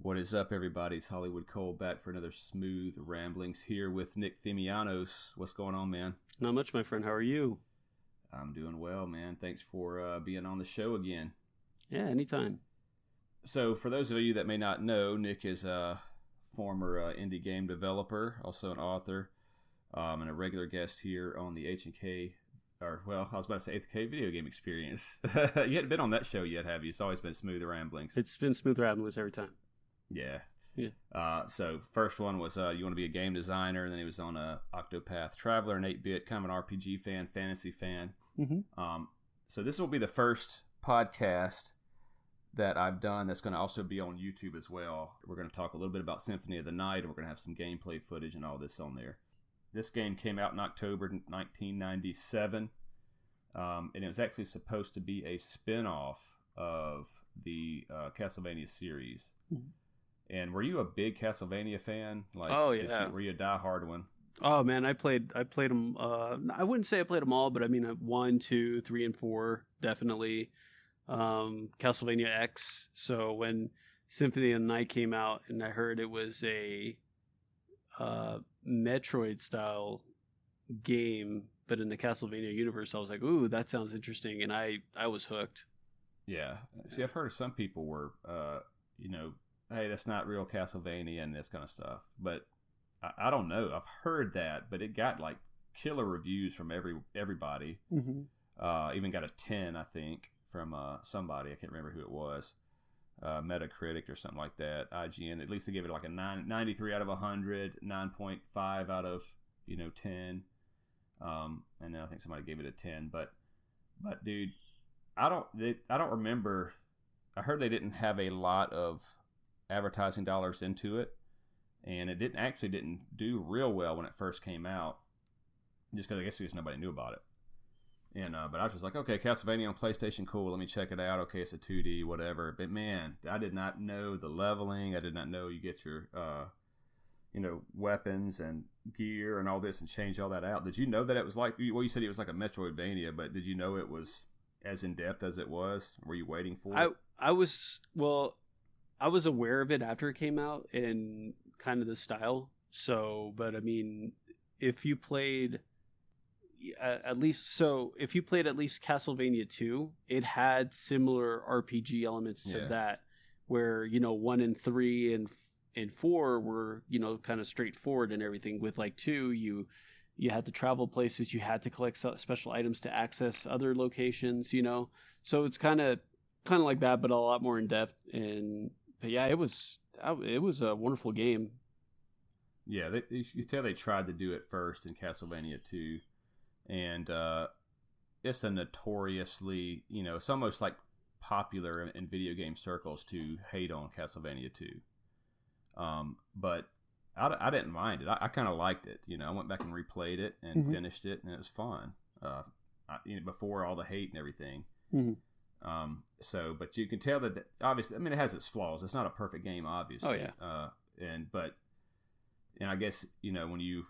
What is up, everybody? It's Hollywood Cole back for another Smooth Ramblings here with Nick Themianos. What's going on, man? Not much, my friend. How are you? I'm doing well, man. Thanks for being on the show again. Yeah, anytime. So, for those of you that may not know, Nick is a former indie game developer, also an author, and a regular guest here on the H&K, I was about to say H&K Video Game Experience. You hadn't been on that show yet, have you? It's always been Smooth Ramblings. It's been Smooth Ramblings every time. Yeah. Yeah. So first one was you want to be a game designer, and then he was on Octopath Traveler, an 8-bit, kind of an RPG fan, fantasy fan. Mm-hmm. So this will be the first podcast that I've done that's going to also be on YouTube as well. We're going to talk a little bit about Symphony of the Night, and we're going to have some gameplay footage and all this on there. This game came out in October 1997, and it was actually supposed to be a spin-off of the Castlevania series. Mm-hmm. And were you a big Castlevania fan? Oh, yeah. Were you a diehard one? Oh, man, I played them. I wouldn't say I played them all, but I mean, 1, 2, 3, and 4, definitely. Castlevania X. So when Symphony of the Night came out, and I heard it was a Metroid-style game, but in the Castlevania universe, I was like, ooh, that sounds interesting, and I was hooked. Yeah. See, I've heard some people were, hey, that's not real Castlevania and this kind of stuff. But I don't know. I've heard that, but it got like killer reviews from everybody. Mm-hmm. Even got a 10, I think, from somebody. I can't remember who it was. Metacritic or something like that. IGN. At least they gave it like a 93 out of 100, 9.5 out of 10. And then I think somebody gave it a 10. But dude, I don't remember. I heard they didn't have a lot of advertising dollars into it, and it didn't do real well when it first came out, just because I guess nobody knew about it. And but I was just like, okay, Castlevania on PlayStation, cool, let me check it out. Okay, it's a 2D, whatever. But man, I did not know the leveling. I did not know you get your weapons and gear and all this and change all that out. Did you know that it was like, well, you said it was like a Metroidvania, but did you know it was as in depth as it was? Were you waiting for it? I was aware of it after it came out and kind of the style. So, but I mean, if you played at least Castlevania 2, it had similar RPG elements to that, where 1 and 3 and 4 were kind of straightforward and everything. With like 2, you had to travel places, you had to collect special items to access other locations, So it's kind of like that, but a lot more in depth. But yeah, it was a wonderful game. Yeah, you can tell they tried to do it first in Castlevania 2, and it's a notoriously, it's almost like popular in video game circles to hate on Castlevania 2. But I didn't mind it. I kind of liked it. I went back and replayed it and finished it, and it was fun. Before all the hate and everything. Mm-hmm. But you can tell that obviously, I mean, it has its flaws. It's not a perfect game, obviously. Oh yeah. And I guess when you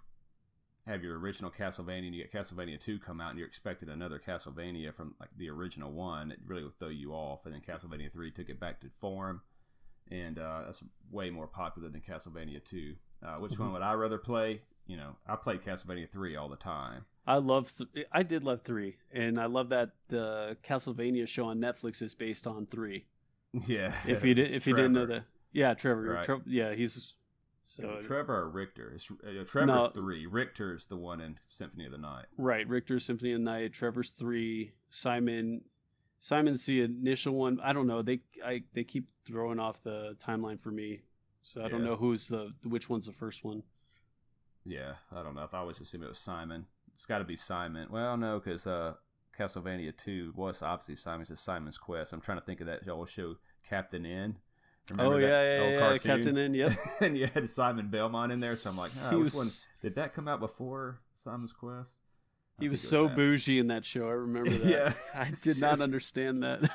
have your original Castlevania and you get Castlevania 2 come out and you're expecting another Castlevania from like the original one, it really would throw you off. And then Castlevania 3 took it back to form, and that's way more popular than Castlevania 2. Which one would I rather play? I played Castlevania 3 all the time. I did love 3, and I love that the Castlevania show on Netflix is based on 3. Yeah. If you didn't know that, yeah, Trevor. Right. He's. So, is it Trevor or Richter? Trevor's 3. Richter's the one in Symphony of the Night. Right, Richter's Symphony of the Night. Trevor's 3. Simon's the initial one. I don't know. They keep throwing off the timeline for me, so I don't know which one's the first one. Yeah, I don't know. I always assumed it was Simon. It's got to be Simon. Well, no, because Castlevania 2 was obviously Simon. It's Simon's Quest. I'm trying to think of that old show, Captain N. Remember that old cartoon? Captain N, yep. And you had Simon Belmont in there, so I'm like, which one? Did that come out before Simon's Quest? He was so bougie in that show. I remember that. Yeah, I did not understand that.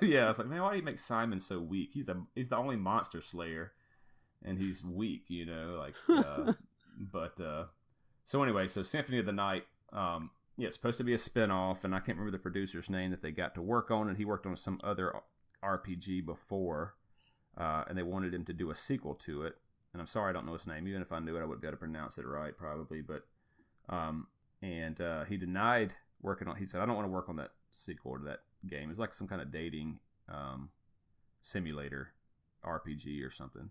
Yeah, I was like, man, why do you make Simon so weak? He's the only monster slayer, and he's weak, So anyway, Symphony of the Night, it's supposed to be a spin-off, and I can't remember the producer's name that they got to work on, and he worked on some other RPG before. and they wanted him to do a sequel to it. And I'm sorry I don't know his name. Even if I knew it, I wouldn't be able to pronounce it right, probably. But he denied working on. He said, "I don't want to work on that sequel to that game. It's like some kind of dating simulator RPG or something.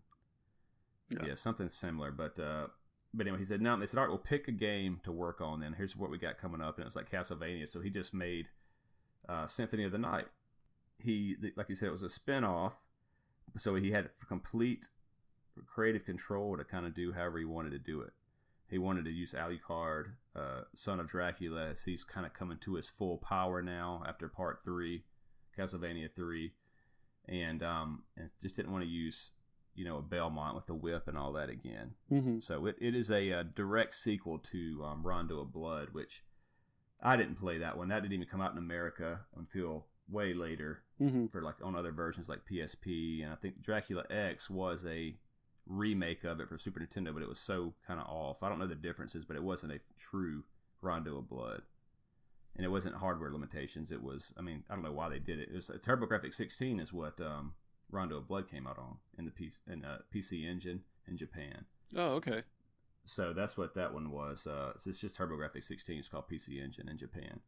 Yeah, something similar. But anyway, he said, no. They said, all right, we'll pick a game to work on. Then here's what we got coming up, and it was like Castlevania. So he just made Symphony of the Night. Like you said, it was a spin-off, so he had complete creative control to kind of do however he wanted to do it. He wanted to use Alucard, son of Dracula, as he's kind of coming to his full power now after Part 3, Castlevania 3, and just didn't want to use, a Belmont with the whip and all that again. Mm-hmm. So it is a direct sequel to Rondo of Blood, which I didn't play that one. That didn't even come out in America until way later for like on other versions like PSP, and I think Dracula X was a remake of it for Super Nintendo, but it was so kind of off. I don't know the differences, but it wasn't a true Rondo of Blood, and it wasn't hardware limitations. It was, I don't know why they did it. It was a TurboGrafx 16 is what Rondo of Blood came out on in the PC Engine in Japan. Oh, okay. So that's what that one was. So it's just TurboGrafx 16. It's called PC Engine in Japan.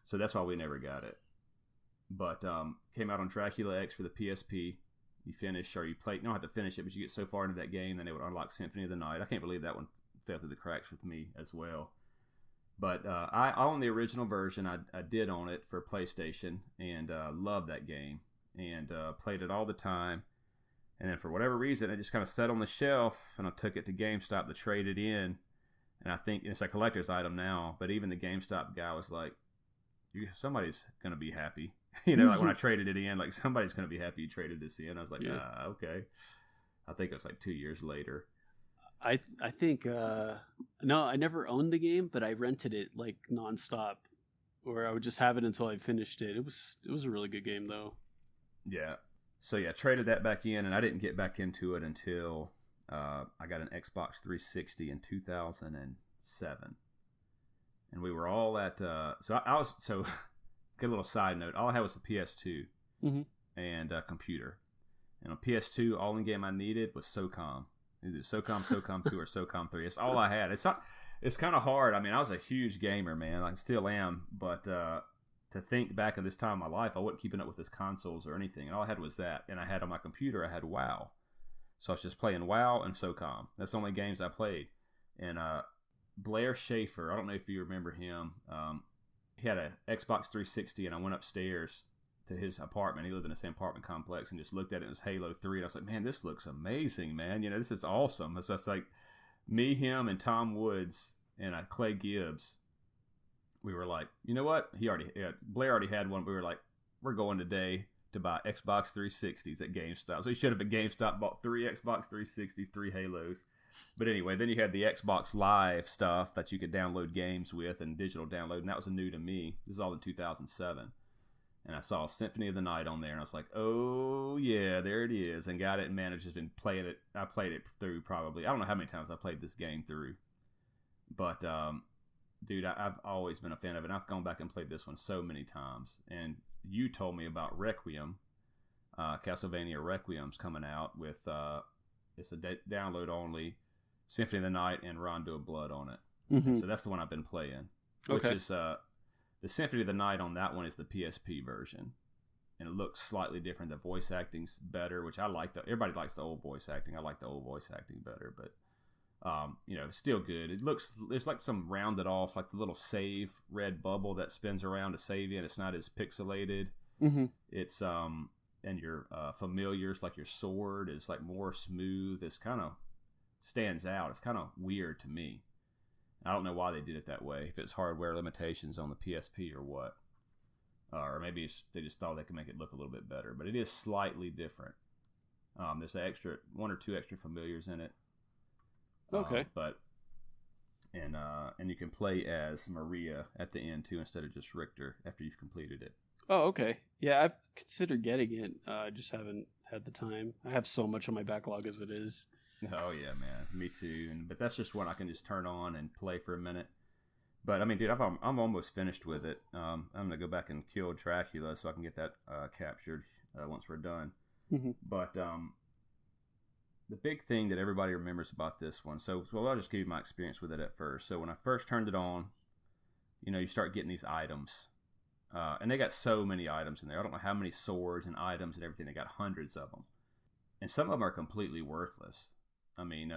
So that's why we never got it. But came out on Dracula X for the PSP. You finish, or you play. You don't have to finish it, but you get so far into that game, then they would unlock Symphony of the Night. I can't believe that one fell through the cracks with me as well. But I own the original version. I did own it for PlayStation, and loved that game, and played it all the time. And then for whatever reason, it just kind of sat on the shelf, and I took it to GameStop to trade it in. And I think it's a collector's item now, but even the GameStop guy was like, somebody's going to be happy. Like when I traded it in, like somebody's going to be happy you traded this in. I was like, okay. I think it was like 2 years later. I think, no, I never owned the game, but I rented it like nonstop, or I would just have it until I finished it. It was a really good game though. Yeah. So yeah, traded that back in, and I didn't get back into it until I got an Xbox 360 in 2007. And we were all at, good little side note, all I had was a PS2 and a computer. And on PS2, all the game I needed was SOCOM. Either SOCOM 2, or SOCOM 3. It's all I had. It's kind of hard. I was a huge gamer, man. I still am. But to think back at this time in my life, I wasn't keeping up with his consoles or anything. And all I had was that. And I had on my computer, I had WoW. So I was just playing WoW and SOCOM. That's the only games I played. And Blair Schaefer, I don't know if you remember him. He had an Xbox 360, and I went upstairs to his apartment. He lived in the same apartment complex, and just looked at it. It was Halo 3. And I was like, man, this looks amazing, man. This is awesome. So it's like me, him, and Tom Woods, and Clay Gibbs. We were like, you know what? Blair already had one. We were like, we're going today to buy Xbox 360s at GameStop. So he should have at GameStop bought 3 Xbox 360s, 3 Halos. But anyway, then you had the Xbox Live stuff that you could download games with and digital download, and that was new to me. This is all in 2007. And I saw Symphony of the Night on there, and I was like, oh, yeah, there it is. And got it, and man, I've just been playing it. I played it through probably, I don't know how many times I played this game through. But, dude, I've always been a fan of it. And I've gone back and played this one so many times. And you told me about Requiem. Castlevania Requiem's coming out with, it's a download only, Symphony of the Night and Rondo of Blood on it. Mm-hmm. So that's the one I've been playing. Which is, the Symphony of the Night on that one is the PSP version. And it looks slightly different. The voice acting's better, which I like. Everybody likes the old voice acting. I like the old voice acting better, but still good. There's like some rounded off, like the little save red bubble that spins around to save you, and it's not as pixelated. Mm-hmm. It's and your familiars, like your sword, is like more smooth. It's kind of stands out. It's kind of weird to me. I don't know why they did it that way. If it's hardware limitations on the PSP or what, or maybe they just thought they could make it look a little bit better. But it is slightly different. There's an extra 1 or 2 extra familiars in it. Okay. And you can play as Maria at the end too, instead of just Richter after you've completed it. Oh, okay. Yeah, I've considered getting it. I just haven't had the time. I have so much on my backlog as it is. Oh yeah, man. Me too. But that's just one I can just turn on and play for a minute. But dude, I'm almost finished with it. I'm gonna go back and kill Dracula so I can get that captured once we're done. Mm-hmm. But the big thing that everybody remembers about this one, so I'll just give you my experience with it at first. So when I first turned it on, you start getting these items. And they got so many items in there. I don't know how many swords and items and everything. They got hundreds of them. And some of them are completely worthless. I mean,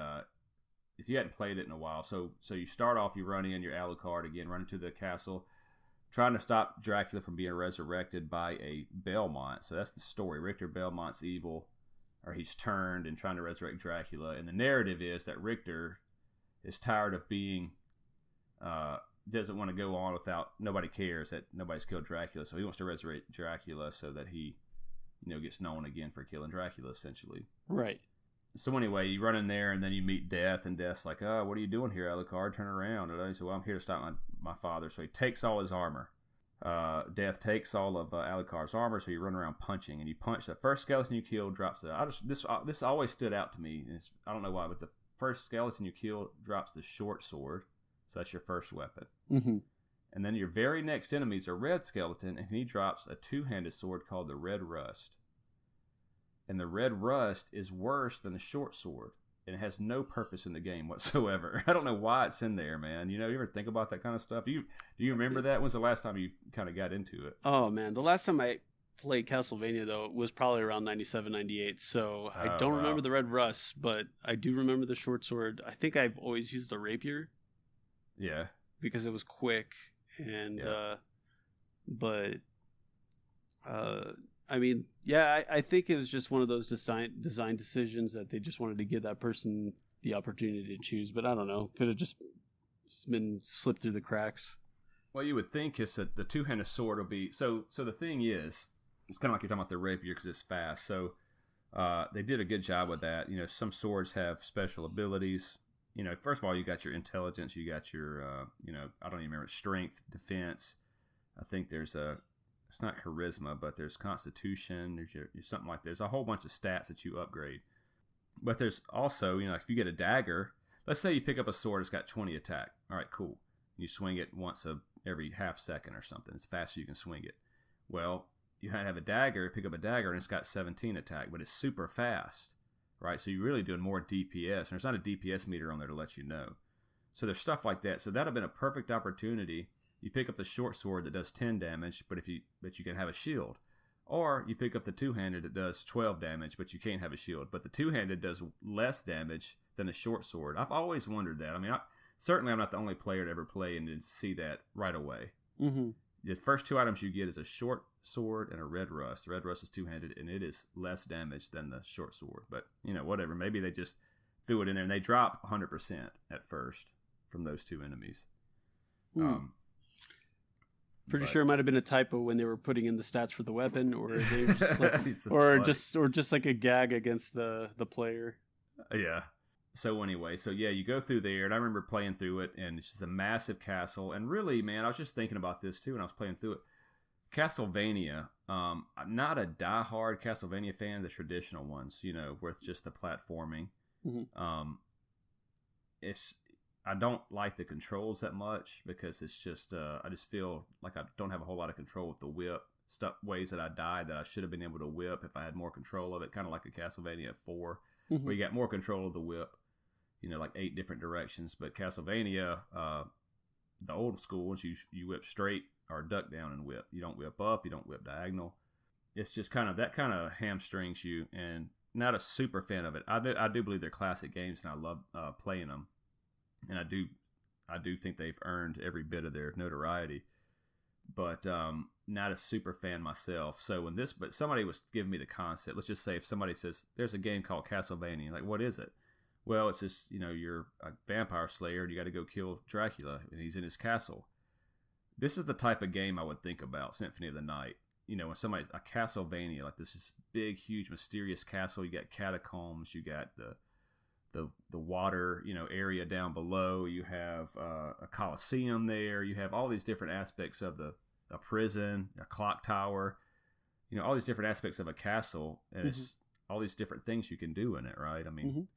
if you hadn't played it in a while, so you start off, you run in your Alucard again, run into the castle, trying to stop Dracula from being resurrected by a Belmont. So that's the story. Richter Belmont's evil, or he's turned and trying to resurrect Dracula. And the narrative is that Richter is tired of being, doesn't want to go on without, nobody cares that nobody's killed Dracula. So he wants to resurrect Dracula so that he, gets known again for killing Dracula, essentially. Right. So anyway, you run in there and then you meet Death, and Death's like, "Oh, what are you doing here, Alucard? Turn around." And he said, "Well, I'm here to stop my father." So he takes all his armor. Death takes all of Alucard's armor, so you run around punching, and you punch. The first skeleton you kill drops this always stood out to me. I don't know why, but the first skeleton you kill drops the short sword, so that's your first weapon. Mm-hmm. And then your very next enemy is a red skeleton, and he drops a two-handed sword called the Red Rust. And the Red Rust is worse than the short sword, and it has no purpose in the game whatsoever. I don't know why it's in there, man. You ever think about that kind of stuff? Do you remember that? When's the last time you kind of got into it? Oh, man. The last time I played Castlevania, though, was probably around 97, 98. So I don't remember the Red Rust, but I do remember the short sword. I think I've always used the rapier. Yeah. Because it was quick. And, I mean, yeah, I think it was just one of those design decisions that they just wanted to give that person the opportunity to choose. But I don't know. Could have just been slipped through the cracks. Well, you would think is that the two-handed sword will be... So the thing is, it's kind of like you're talking about the rapier because it's fast. So they did a good job with that. Some swords have special abilities. First of all, you got your intelligence. You got your, I don't even remember, strength, defense. I think there's it's not charisma, but there's constitution. There's something like there's a whole bunch of stats that you upgrade. But there's also, if you get a dagger, let's say you pick up a sword, it's got 20 attack. All right, cool. You swing it once every half second or something. It's fast as you can swing it. Well, you have a dagger, pick up a dagger, and it's got 17 attack, but it's super fast, right? So you're really doing more DPS, and there's not a DPS meter on there to let you know. So there's stuff like that. So that would have been a perfect opportunity. You pick up the short sword that does 10 damage, but you can have a shield. Or you pick up the two-handed that does 12 damage, but you can't have a shield. But the two-handed does less damage than the short sword. I've always wondered that. I mean, certainly I'm not the only player to ever play and to see that right away. Mm-hmm. The first two items you get is a short sword and a Red Rust. The Red Rust is two-handed, and it is less damage than the short sword. But, whatever. Maybe they just threw it in there, and they drop 100% at first from those two enemies. Pretty sure it might have been a typo when they were putting in the stats for the weapon, or they were just like, just like a gag against the player. Yeah. So anyway, you go through there, and I remember playing through it, and it's just a massive castle. And really, man, I was just thinking about this too when I was playing through it. Castlevania, I'm not a diehard Castlevania fan, the traditional ones, with just the platforming. Mm-hmm. I don't like the controls that much because it's just I just feel like I don't have a whole lot of control with the whip. Ways that I died that I should have been able to whip if I had more control of it, kind of like a Castlevania 4, mm-hmm. where you got more control of the whip, like 8 different directions. But Castlevania, the old school ones, you whip straight or duck down and whip. You don't whip up, you don't whip diagonal. It's just kind of hamstrings you, and not a super fan of it. I do believe they're classic games, and I love playing them. And I do think they've earned every bit of their notoriety, but not a super fan myself. So but somebody was giving me the concept. Let's just say if somebody says there's a game called Castlevania, like, what is it? Well, it's just you're a vampire slayer and you got to go kill Dracula, and he's in his castle. This is the type of game I would think about, Symphony of the Night. When a Castlevania, like this is big, huge, mysterious castle. You got catacombs. You got the water, area down below. You have a coliseum there. You have all these different aspects of a prison, a clock tower, all these different aspects of a castle, and it's all these different things you can do in it, right? I mean,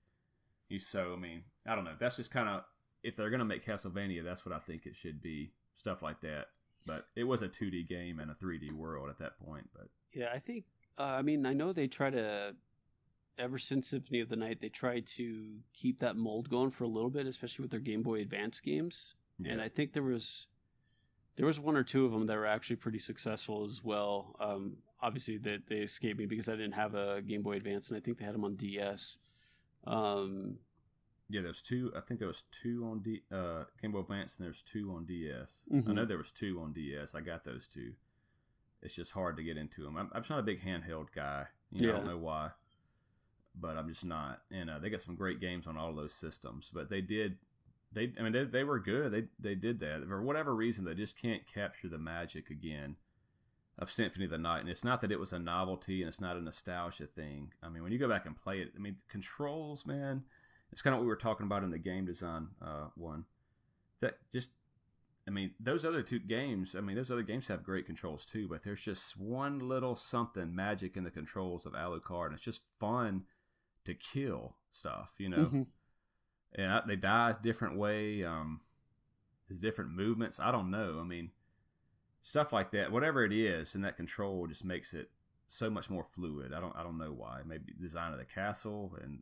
I don't know. That's just kind of, if they're going to make Castlevania, that's what I think it should be, stuff like that. But it was a 2D game and a 3D world at that point. But yeah, I think I mean, I know they try to, ever since Symphony of the Night, they tried to keep that mold going for a little bit, especially with their Game Boy Advance games. Yeah. And I think there was one or two of them that were actually pretty successful as well. Obviously, they escaped me because I didn't have a Game Boy Advance, and I think they had them on DS. Yeah, there's two. I think there was two on Game Boy Advance, and there's two on DS. Mm-hmm. I know there was two on DS. I got those two. It's just hard to get into them. I'm just not a big handheld guy. I don't know why, but I'm just not. And they got some great games on all of those systems. But they were good. They did that. For whatever reason, they just can't capture the magic again of Symphony of the Night. And it's not that it was a novelty, and it's not a nostalgia thing. I mean, when you go back and play it, I mean, controls, man, it's kind of what we were talking about in the game design one. That just, I mean, those other games have great controls too, but there's just one little something magic in the controls of Alucard, and it's just fun to kill stuff, Mm-hmm. And they die a different way. There's different movements. I don't know. I mean, stuff like that. Whatever it is, and that control just makes it so much more fluid. I don't know why. Maybe design of the castle, and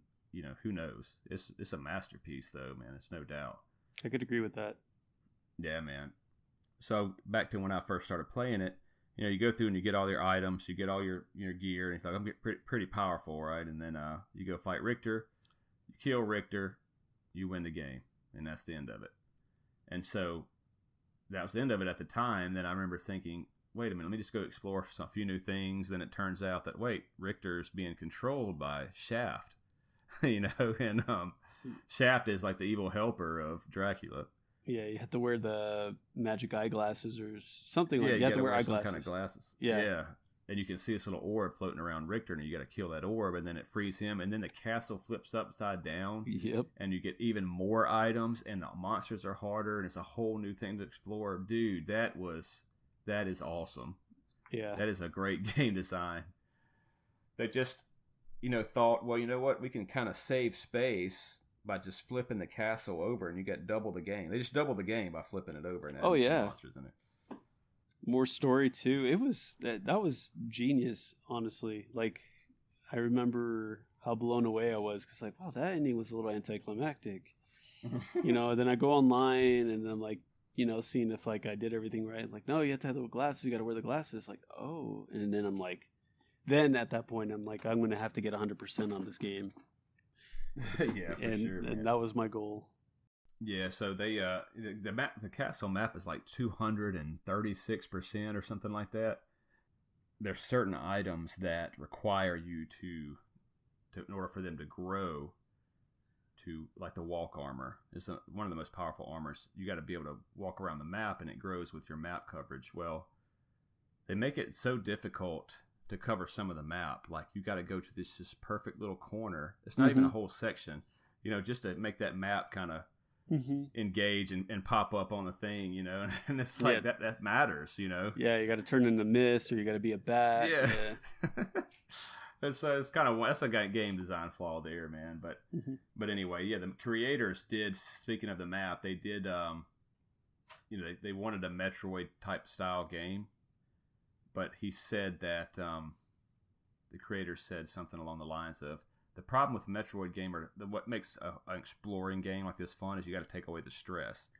who knows. It's a masterpiece though, man. It's no doubt. I could agree with that. Yeah, man. So back to when I first started playing it, you go through and you get all your items, you get all your gear, and you thought I'm getting pretty powerful, right? And then you go fight Richter, you kill Richter, you win the game, and that's the end of it. And so that was the end of it at the time. Then I remember thinking, wait a minute, let me just go explore a few new things. Then it turns out that Richter's being controlled by Shaft, and Shaft is like the evil helper of Dracula. Yeah, you have to wear the magic eyeglasses or something like that. You have to wear eyeglasses. Some kind of glasses. Yeah. And you can see this little orb floating around Richter, and you got to kill that orb, and then it frees him, and then the castle flips upside down. Yep. And you get even more items, and the monsters are harder, and it's a whole new thing to explore. Dude, that is awesome. Yeah. That is a great game design. They just, thought, well, you know what? We can kind of save space by just flipping the castle over, and you get double the game. They just doubled the game by flipping it over and adding some monsters in it. More story too. It was that was genius, honestly. Like, I remember how blown away I was because, like, wow, that ending was a little anticlimactic. Then I go online and I'm like, seeing if like I did everything right. I'm like, no, you have to have the glasses. You got to wear the glasses. Like, oh, and then I'm like, at that point I'm like, I'm gonna have to get 100% on this game. Yeah, for sure. And that was my goal. Yeah, so they the castle map is like 236% or something like that. There's certain items that require you to in order for them to grow, to like the walk armor is one of the most powerful armors. You got to be able to walk around the map, and it grows with your map coverage. Well, they make it so difficult to cover some of the map. Like, you got to go to this perfect little corner. It's not even a whole section, just to make that map kind of engage and pop up on the thing, and it's like that matters, Yeah, you got to turn into mist, or you got to be a bat. Yeah. It's kind of, that's a game design flaw there, man. But anyway, yeah, the creators did, speaking of the map, they did, they wanted a Metroid type style game, but he said that the creators said something along the lines of, the problem with Metroid game, or what makes an exploring game like this fun, is you got to take away the stress.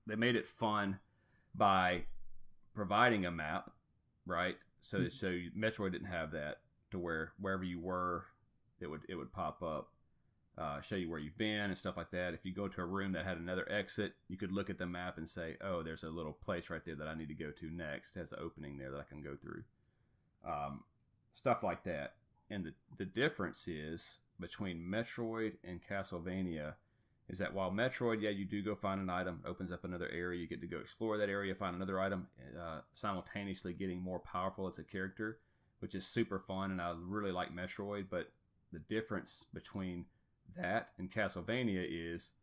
They made it fun by providing a map, right? So Metroid didn't have that, to where wherever you were, it would pop up, show you where you've been and stuff like that. If you go to a room that had another exit, you could look at the map and say, oh, there's a little place right there that I need to go to next. It has an opening there that I can go through. Stuff like that. And the difference is between Metroid and Castlevania is that while Metroid, you do go find an item, opens up another area, you get to go explore that area, find another item, simultaneously getting more powerful as a character, which is super fun, and I really like Metroid. But the difference between that and Castlevania is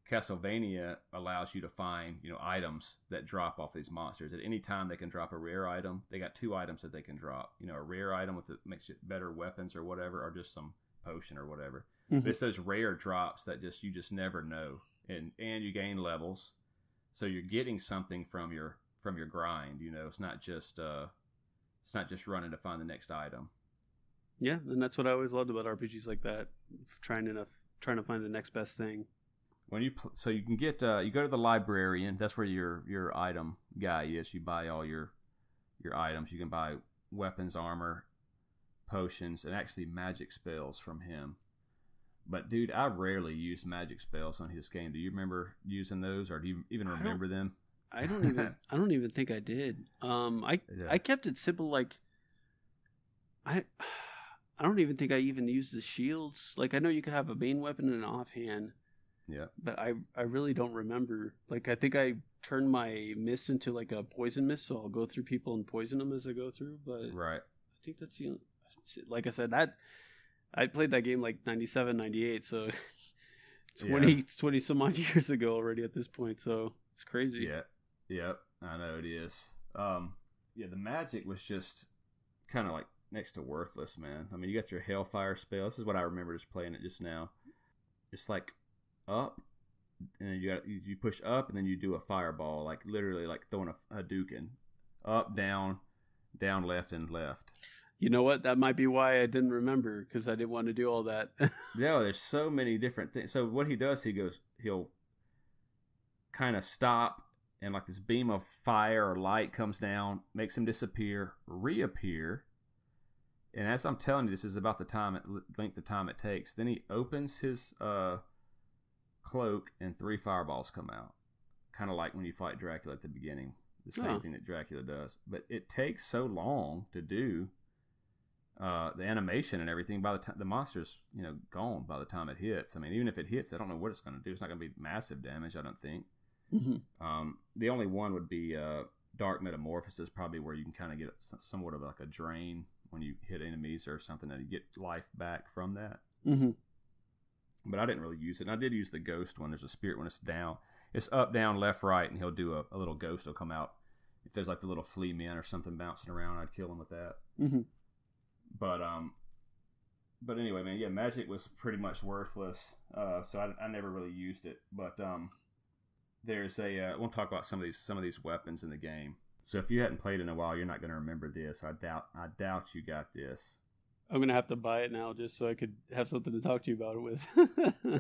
Castlevania allows you to find, items that drop off these monsters. At any time, they can drop a rare item. They got 2 items that they can drop. A rare item with makes it better weapons or whatever, or just some potion or whatever. But it's those rare drops that you just never know, and you gain levels, so you're getting something from your grind. It's not just running to find the next item. Yeah, and that's what I always loved about RPGs like that. Trying to find the next best thing. When so you can get you go to the librarian. That's where your item guy is. You buy all your items. You can buy weapons, armor, potions, and actually magic spells from him. But dude, I rarely use magic spells on his game. Do you remember using those, or do you even remember them? I don't even think I did. I kept it simple. Like I don't even think I even used the shields. Like I know you could have a main weapon and an offhand. Yeah. But I really don't remember. Like I think I turned my mist into like a poison mist, so I'll go through people and poison them as I go through. But right. I think that's the like I said, that I played that game like 97, 98, so 20 some odd years ago already at this point, so it's crazy. Yeah. Yep. I know it is. The magic was just kind of like next to worthless, man. I mean, you got your Hellfire spell. This is what I remember just playing it just now. It's like up, and then you push up, and then you do a fireball, like literally like throwing a Hadouken. Up, down, left, and left. You know what? That might be why I didn't remember, because I didn't want to do all that. Yeah, there's so many different things. So what he does, he'll kind of stop, and like this beam of fire or light comes down, makes him disappear, reappear. And as I'm telling you, this is about the length of time it takes. Then he opens his cloak, and 3 fireballs come out. Kind of like when you fight Dracula at the beginning. The same thing that Dracula does. But it takes so long to do the animation and everything. By the time the monster's gone by the time it hits. I mean, even if it hits, I don't know what it's going to do. It's not going to be massive damage, I don't think. Mm-hmm. The only one would be Dark Metamorphosis, probably where you can kind of get somewhat of like a drain when you hit enemies or something, that you get life back from that. Mm-hmm. But I didn't really use it. And I did use the ghost one. There's a spirit when it's down. It's up, down, left, right, and he'll do a little ghost will come out. If there's like the little flea men or something bouncing around, I'd kill him with that. Mm-hmm. But anyway, man, yeah, magic was pretty much worthless. So I never really used it. But there's I want to talk about some of these weapons in the game. So if you hadn't played in a while, you're not going to remember this. I doubt you got this. I'm going to have to buy it now just so I could have something to talk to you about it with.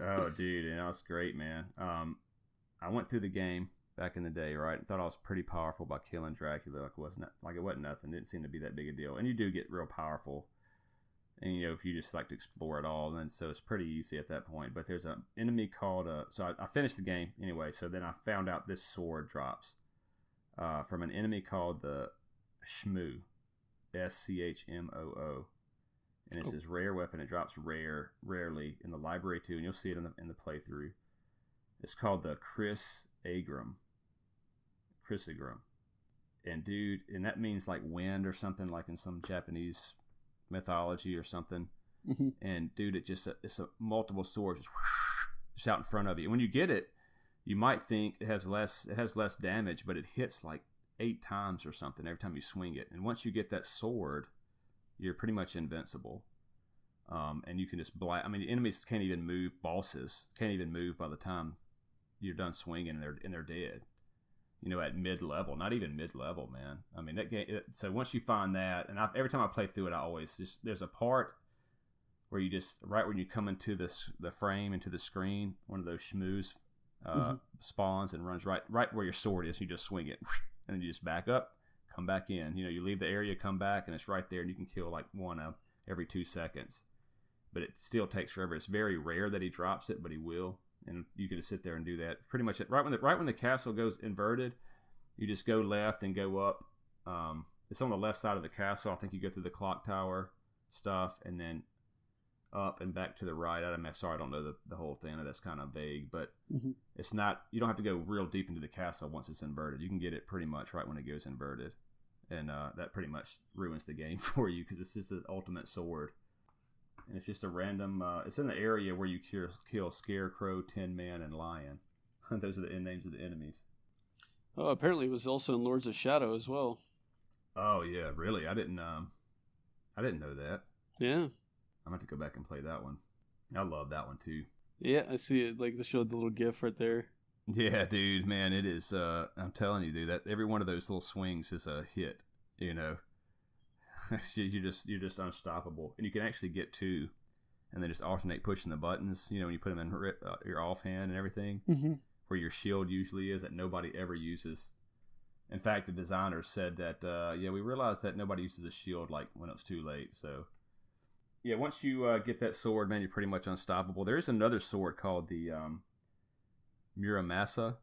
Oh, dude, it's great, man. I went through the game back in the day, right? And thought I was pretty powerful by killing Dracula. It wasn't nothing. It didn't seem to be that big a deal. And you do get real powerful. And, if you just like to explore it all, then so it's pretty easy at that point. But there's an enemy called... So I finished the game anyway. So then I found out this sword drops from an enemy called the Shmoo. Schmoo. And it's this rare weapon. It drops rarely in the library too, and you'll see it in the playthrough. It's called the Chris Agram. And dude, and that means like wind or something, like in some Japanese mythology or something. Mm-hmm. And dude, it's a multiple swords just out in front of you. And when you get it, you might think it has less damage, but it hits like 8 times or something every time you swing it. And once you get that sword, you're pretty much invincible. And you can just blast. I mean, the enemies can't even move. Bosses can't even move by the time you're done swinging, and they're dead. At mid-level, not even mid-level, man. I mean, that game. So once you find that, and every time I play through it, I always there's a part where you just right when you come into the frame, into the screen, one of those shmoos spawns and runs right where your sword is. You just swing it, and then you just back up, come back in. You leave the area, come back, and it's right there, and you can kill like one every 2 seconds. But it still takes forever. It's very rare that he drops it, but he will. And you can just sit there and do that. Pretty much right when the castle goes inverted, you just go left and go up. It's on the left side of the castle. I think you go through the clock tower stuff and then up and back to the right. I'm sorry, I don't know the whole thing. I know that's kind of vague, but it's not. You don't have to go real deep into the castle once it's inverted. You can get it pretty much right when it goes inverted, and that pretty much ruins the game for you because it's just the ultimate sword. And it's just a random... it's in the area where you kill Scarecrow, Tin Man, and Lion. Those are the names of the enemies. Oh, apparently it was also in Lords of Shadow as well. Oh, yeah, really? I didn't know that. Yeah. I'm going to go back and play that one. I love that one, too. Yeah, I see it. Like, they showed the little GIF right there. Yeah, dude, man, it is... I'm telling you, dude, that every one of those little swings is a hit, you're just unstoppable, and you can actually get two, and then just alternate pushing the buttons. You know, when you put them in your offhand and everything, where your shield usually is that nobody ever uses. In fact, the designers said that we realized that nobody uses a shield like when it was too late. So yeah, once you get that sword, man, you're pretty much unstoppable. There is another sword called the Muramasa,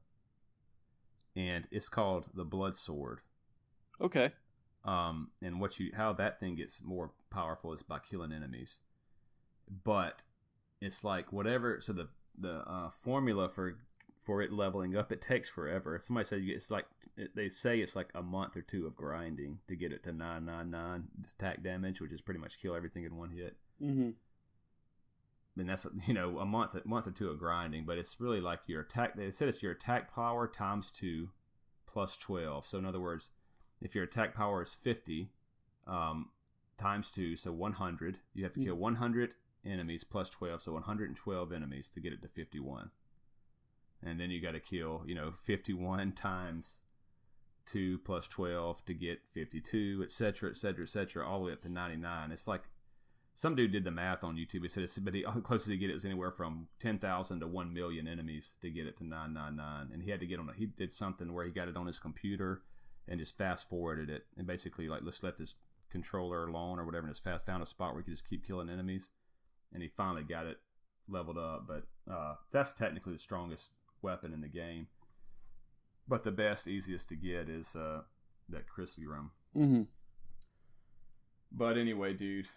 and it's called the Blood Sword. Okay. And how that thing gets more powerful is by killing enemies. But it's like whatever. So the formula for it leveling up, it takes forever. Somebody said they say it's like a month or two of grinding to get it to 999 attack damage, which is pretty much kill everything in one hit. Mm-hmm. And that's a month or two of grinding, but it's really like your attack. They said it's your attack power times 2 plus 12. So in other words, if your attack power is 50 times 2, so 100, you have to kill 100 enemies plus 12, so 112 enemies to get it to 51. And then you got to kill, 51 times 2 plus 12 to get 52, etc., etc., etc., all the way up to 99. It's like some dude did the math on YouTube. He said, but the closest he get it was anywhere from 10,000 to 1 million enemies to get it to 999. And he had to he did something where he got it on his computer and just fast forwarded it, and basically like let's let this controller alone or whatever, and just found a spot where he could just keep killing enemies, and he finally got it leveled up. But that's technically the strongest weapon in the game, but the best, easiest to get is that Chrysarum. Mm-hmm. But anyway, dude,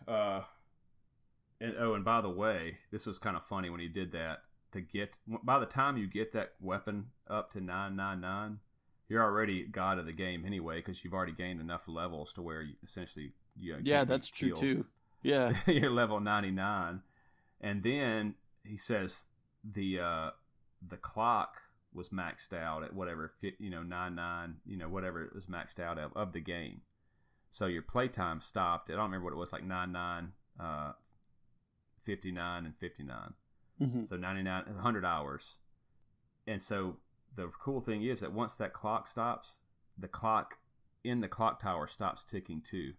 and by the way, this was kind of funny when he did that. By the time you get that weapon up to 999, you're already god of the game anyway, because you've already gained enough levels to where you essentially that's true too. Yeah. You're level 99. And then he says the clock was maxed out at whatever 99, whatever it was maxed out of the game. So your playtime stopped. I don't remember what it was, like 99, 59, and 59. Mm-hmm. So 99, 100 hours. And so the cool thing is that once that clock stops, the clock in the clock tower stops ticking too.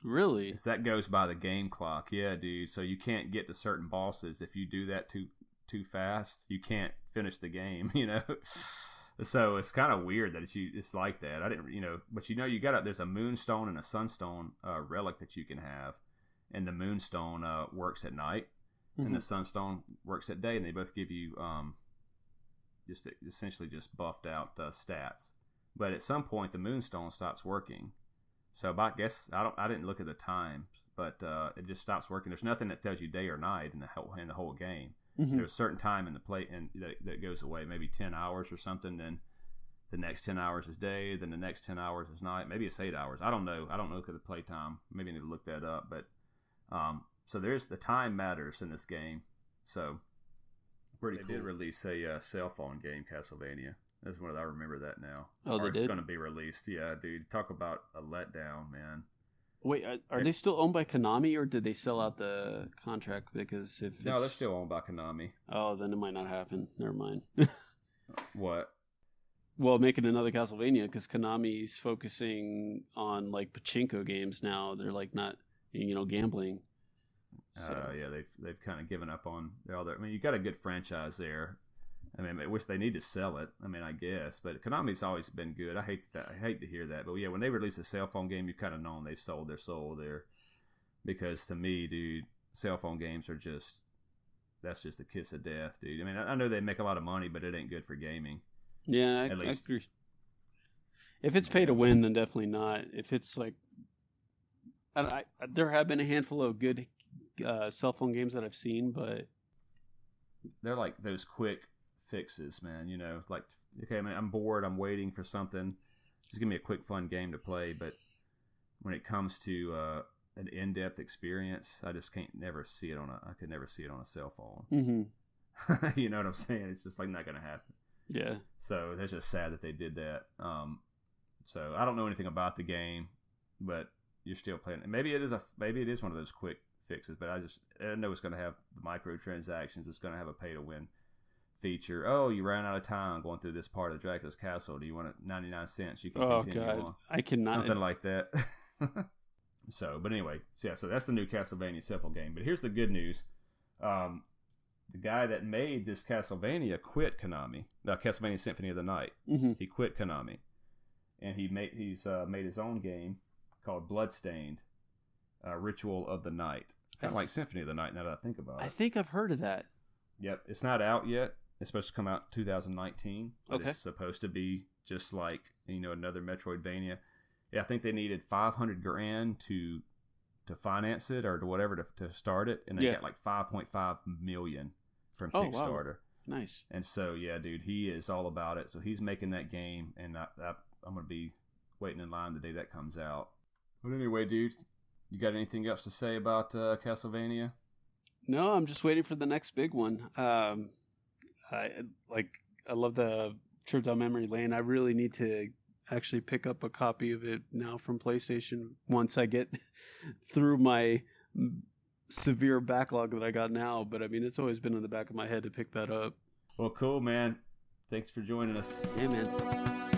Really? So that goes by the game clock. Yeah, dude. So you can't get to certain bosses if you do that too fast. You can't finish the game, So it's kind of weird that it's like that. I didn't, but you got there's a moonstone and a sunstone relic that you can have, and the moonstone works at night, and the sunstone works at day, and they both give you just essentially just buffed out stats. But at some point, the moonstone stops working. So I guess I didn't look at the times, but it just stops working. There's nothing that tells you day or night in the whole game. Mm-hmm. There's a certain time in the play and that goes away, maybe 10 hours or something. Then the next 10 hours is day. Then the next 10 hours is night. Maybe it's 8 hours. I don't know. I don't look at the play time. Maybe I need to look that up. But so there's the time matters in this game. So pretty cool. They did release a cell phone game, Castlevania. That's what I remember that now. Oh, they did? It's going to be released. Yeah, dude. Talk about a letdown, man. Wait, are they still owned by Konami, or did they sell out the contract? Because no, they're still owned by Konami. Oh, then it might not happen. Never mind. What? Well, making another Castlevania, because Konami's focusing on like pachinko games now. They're like not, gambling. So. Yeah, they've kind of given up on all their. I mean, you got a good franchise there. I mean, I wish they need to sell it. I mean, I guess, but Konami's always been good. I hate to hear that, but yeah, when they release a cell phone game, you've kind of known they've sold their soul there. Because to me, dude, cell phone games are that's just the kiss of death, dude. I mean, I know they make a lot of money, but it ain't good for gaming. Yeah, I agree. If it's pay to win, then definitely not. If it's like, there have been a handful of good cell phone games that I've seen, but they're like those quick fixes, man. Like, okay, I'm bored, I'm waiting for something, just give me a quick fun game to play. But when it comes to an in-depth experience, I just I could never see it on a cell phone. Mm-hmm. You know what I'm saying? It's just like not gonna happen. Yeah. So that's just sad that they did that. So I don't know anything about the game, but you're still playing it. Maybe it is one of those quick fixes, but I know it's going to have the microtransactions. It's going to have a pay to win feature. Oh, you ran out of time going through this part of Dracula's castle. Do you want it 99 cents? You can continue on. I cannot. Something like that. So, but anyway, so that's the new Castlevania Symphony game. But here's the good news. The guy that made this Castlevania quit Konami. Castlevania Symphony of the Night. Mm-hmm. He quit Konami. And he's made his own game called Bloodstained, Ritual of the Night. Kind of like Symphony of the Night now that I think about it. I think I've heard of that. Yep. It's not out yet. It's supposed to come out 2019. But Okay. It's supposed to be just like, another Metroidvania. Yeah, I think they needed $500,000 to finance it or to whatever to start it. And they got like $5.5 million from Kickstarter. Wow. Nice. And so, yeah, dude, he is all about it. So he's making that game, and I'm going to be waiting in line the day that comes out. But anyway, dude, you got anything else to say about Castlevania? No, I'm just waiting for the next big one. I love the trip down memory lane. I really need to actually pick up a copy of it now from PlayStation once I get through my severe backlog that I got now. But I mean, it's always been in the back of my head to pick that up. Well, cool, man. Thanks for joining us. Yeah, man.